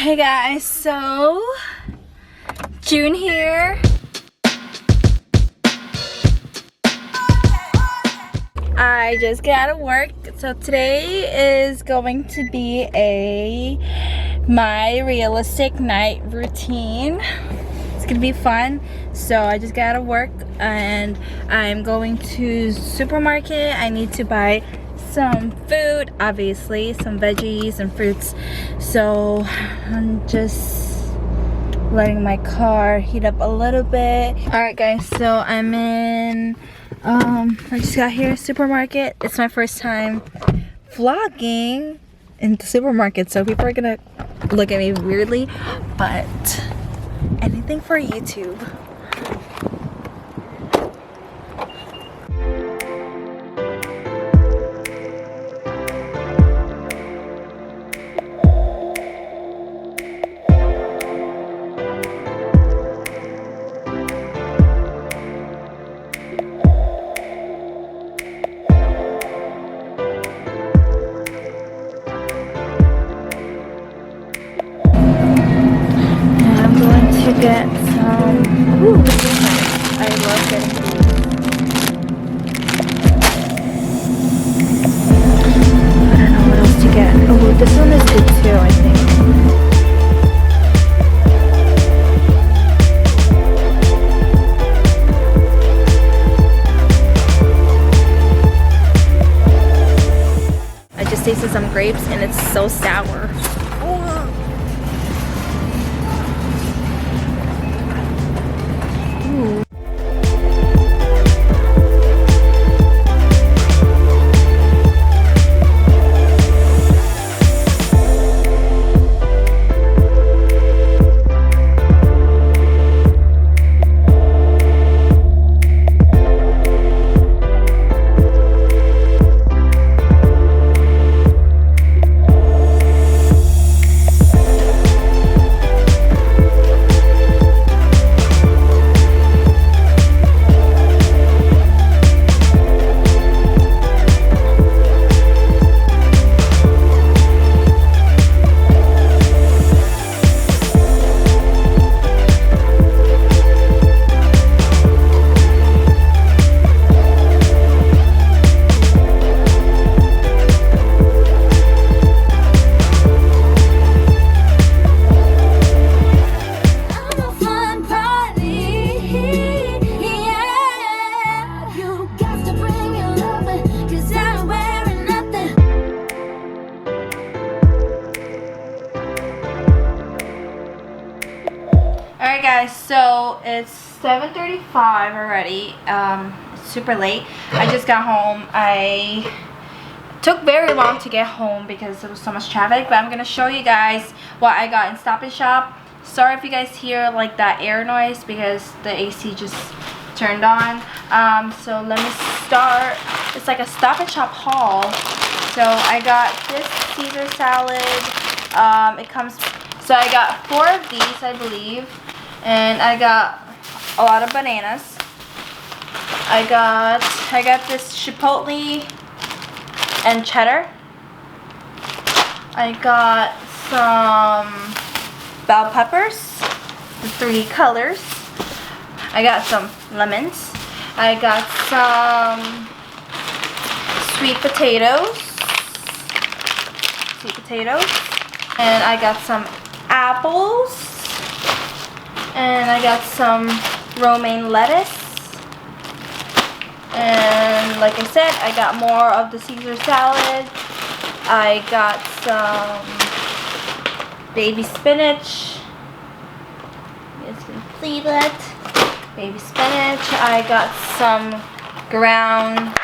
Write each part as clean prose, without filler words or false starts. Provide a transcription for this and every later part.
Hey guys, so June here. I just got out of work, so today is going to be my realistic night routine. It's gonna be fun. So I just got out of work and I'm going to supermarket. I need to buy some food, obviously, some veggies and fruits. So I'm just letting my car heat up a little bit. Alright guys, so I'm in I just got here, supermarket. It's my first time vlogging in the supermarket, so people are gonna look at me weirdly, but anything for YouTube. To get some, ooh, this is nice. I love getting these. I don't know what else to get. Oh, this one is good too, I think. I just tasted some grapes and it's so sour. Alright guys, so it's 7:35 already. It's super late. I just got home. I took very long to get home because there was so much traffic, but I'm gonna show you guys what I got in Stop and Shop. Sorry if you guys hear like that air noise because the AC just turned on. So let me start. It's like a Stop and Shop haul. So I got this Caesar salad. It comes, so I got 4 of these, I believe. And I got a lot of bananas. I got this chipotle and cheddar. I got some bell peppers, the 3 colors. I got some lemons. I got some sweet potatoes. And I got some apples. And I got some romaine lettuce. And like I said, I got more of the Caesar salad. I got some baby spinach. You guys can see that. Baby spinach. I got some ground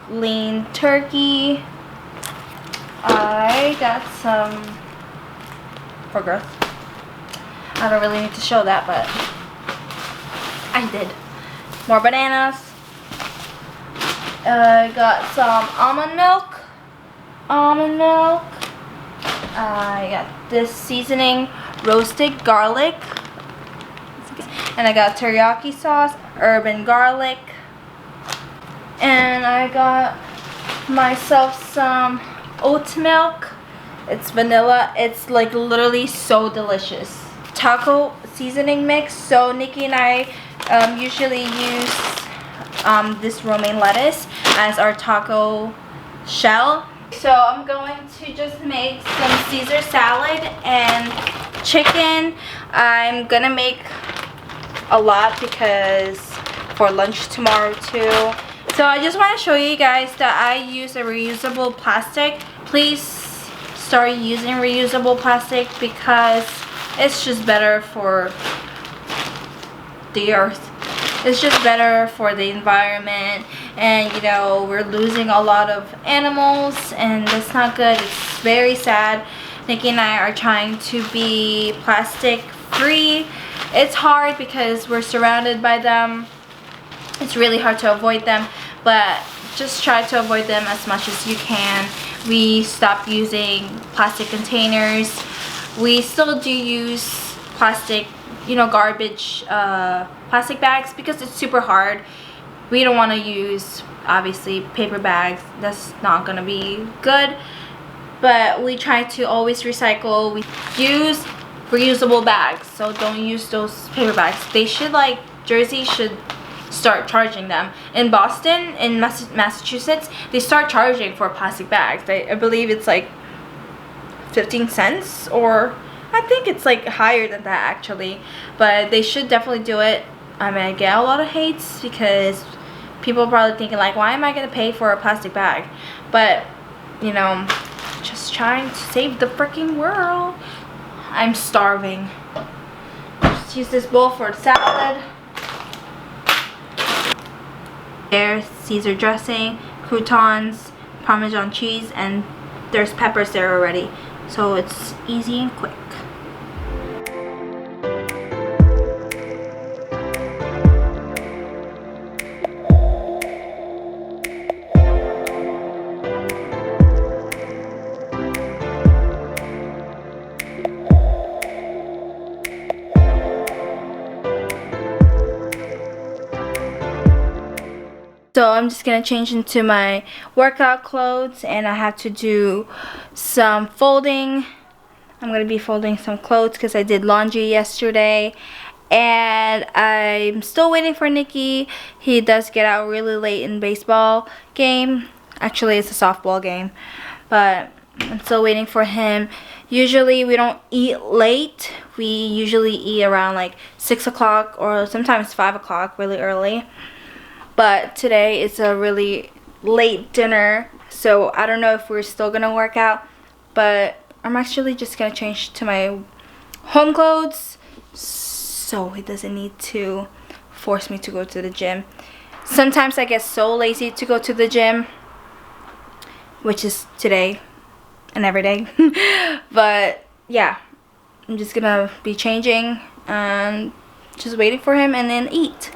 lean turkey. I got some for growth. I don't really need to show that, but I did. More bananas. I got some almond milk. I got this seasoning, roasted garlic. And I got teriyaki sauce, herb and garlic. And I got myself some oat milk It's vanilla. It's like literally so delicious. Taco seasoning mix. So Nikki and I usually use this romaine lettuce as our taco shell. So I'm going to just make some Caesar salad and chicken. I'm gonna make a lot because for lunch tomorrow too. So I just want to show you guys that I use a reusable plastic. Please start using reusable plastic because it's just better for the earth. It's just better for the environment, and you know, we're losing a lot of animals and that's not good. It's very sad. Nikki and I are trying to be plastic free. It's hard because we're surrounded by them. It's really hard to avoid them, but just try to avoid them as much as you can. We stopped using plastic containers. We still do use plastic, you know, garbage plastic bags because it's super hard. We don't want to use obviously paper bags. That's not gonna be good, but we try to always recycle. We use reusable bags, so don't use those paper bags. They should, like, Jersey should start charging them. In Boston, in Massachusetts, they start charging for plastic bags. I believe it's like 15 cents, or I think it's like higher than that actually, but they should definitely do it. I mean, I get a lot of hates because people are probably thinking like, why am I gonna pay for a plastic bag? But you know, just trying to save the freaking world. I'm starving. Just use this bowl for salad. There's Caesar dressing, croutons, Parmesan cheese, and there's peppers there already, so it's easy and quick. So I'm just gonna change into my workout clothes, and I have to do some folding. I'm gonna be folding some clothes because I did laundry yesterday, and I'm still waiting for Nikki. He does get out really late in baseball game. Actually, it's a softball game, but I'm still waiting for him. Usually we don't eat late. We usually eat around like 6 o'clock or sometimes 5 o'clock, really early. But today it's a really late dinner, so I don't know if we're still gonna work out, but I'm actually just gonna change to my home clothes so he doesn't need to force me to go to the gym. Sometimes I get so lazy to go to the gym, which is today and every day. But yeah, I'm just gonna be changing and just waiting for him and then eat.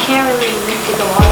Can't really mix with the water.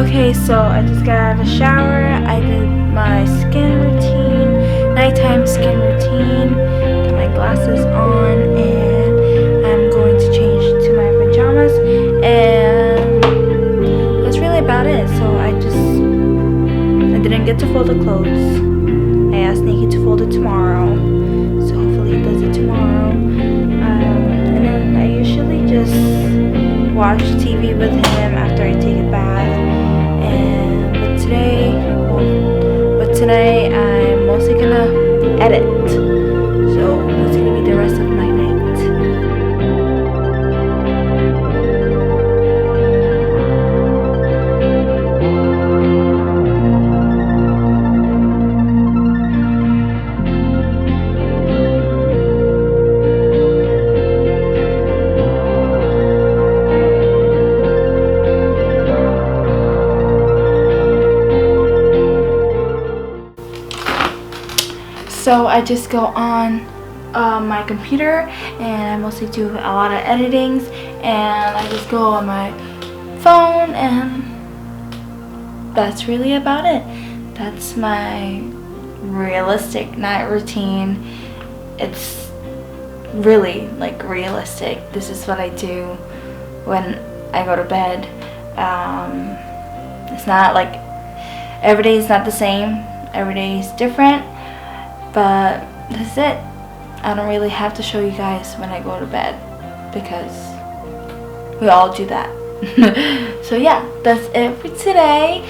Okay, so I just got out of the shower. I did my skin routine, nighttime skin routine, got my glasses on, and I'm going to change to my pajamas, and that's really about it. So I didn't get to fold the clothes. I asked Nikki to fold it tomorrow, so hopefully he does it tomorrow. And then I usually just watch TV with him after I take a bath. But today I'm mostly gonna edit. So that's gonna be the rest of my night. So I just go on my computer and I mostly do a lot of editings, and I just go on my phone, and that's really about it. That's my realistic night routine. It's really like realistic. This is what I do when I go to bed. It's not like every day is not the same. Every day is different. But that's it. I don't really have to show you guys when I go to bed because we all do that. So yeah, that's it for today.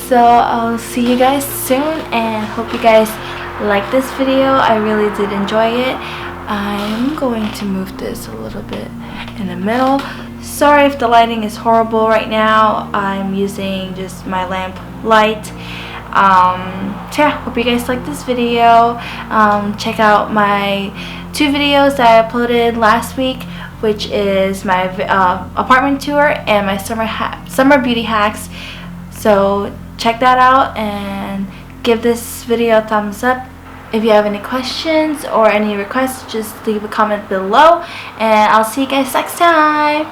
So I'll see you guys soon, and hope you guys like this video. I really did enjoy it. I'm going to move this a little bit in the middle. Sorry if the lighting is horrible right now. I'm using just my lamp light. So yeah, hope you guys like this video. Check out my 2 videos that I uploaded last week, which is my apartment tour and my summer beauty hacks. So check that out and give this video a thumbs up. If you have any questions or any requests, just leave a comment below, and I'll see you guys next time.